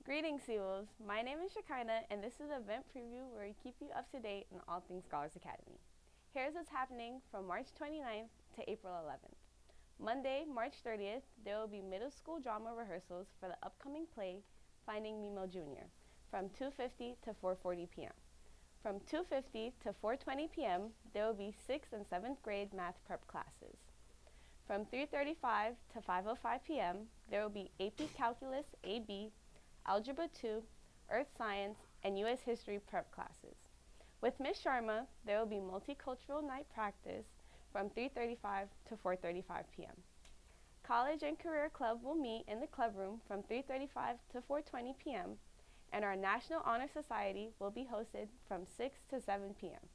Greetings, Seawolves. My name is Shekinah, and this is an event preview where we keep you up to date on all things Scholars Academy. Here's what's happening from March 29th to April 11th. Monday, March 30th, there will be middle school drama rehearsals for the upcoming play, Finding Nemo Jr., from 2:50 to 4:40 p.m. From 2:50 to 4:20 p.m., there will be 6th and 7th grade math prep classes. From 3:35 to 5:05 p.m., there will be AP Calculus AB, Algebra 2, Earth Science, and U.S. History prep classes. With Ms. Sharma, there will be multicultural night practice from 3:35 to 4:35 p.m. College and Career Club will meet in the club room from 3:35 to 4:20 p.m., and our National Honor Society will be hosted from 6 to 7 p.m.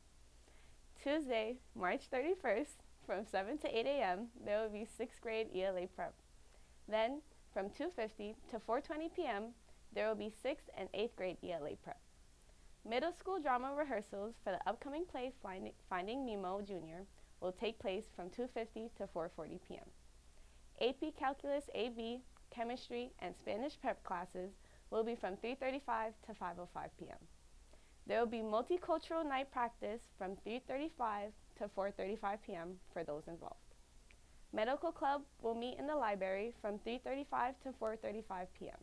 Tuesday, March 31st, from 7 to 8 a.m., there will be 6th grade ELA prep. Then, from 2:50 to 4:20 p.m., there will be 6th and 8th grade ELA prep. Middle school drama rehearsals for the upcoming play Finding Nemo Jr. will take place from 2:50 to 4:40 p.m. AP Calculus AB, Chemistry, and Spanish prep classes will be from 3:35 to 5:05 p.m. There will be multicultural night practice from 3:35 to 4:35 p.m. for those involved. Medical Club will meet in the library from 3:35 to 4:35 p.m.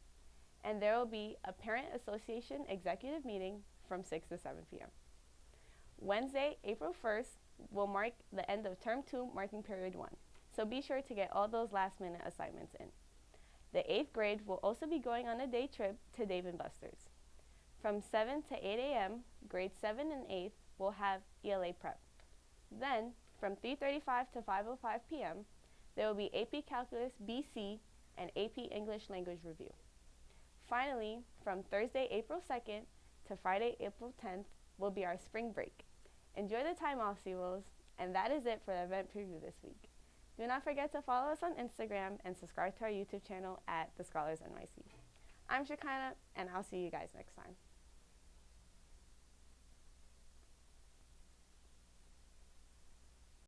and there will be a Parent Association executive meeting from 6 to 7 p.m. Wednesday, April 1st, will mark the end of Term 2 marking period 1, so be sure to get all those last-minute assignments in. The 8th grade will also be going on a day trip to Dave & Buster's. From 7 to 8 a.m., grades 7 and 8 will have ELA prep. Then, from 3:35 to 5:05 p.m., there will be AP Calculus BC and AP English Language Review. Finally, from Thursday, April 2nd to Friday, April 10th will be our spring break. Enjoy the time off, Seawolves, and that is it for the event preview this week. Do not forget to follow us on Instagram and subscribe to our YouTube channel at The Scholars NYC. I'm Shekinah, and I'll see you guys next time.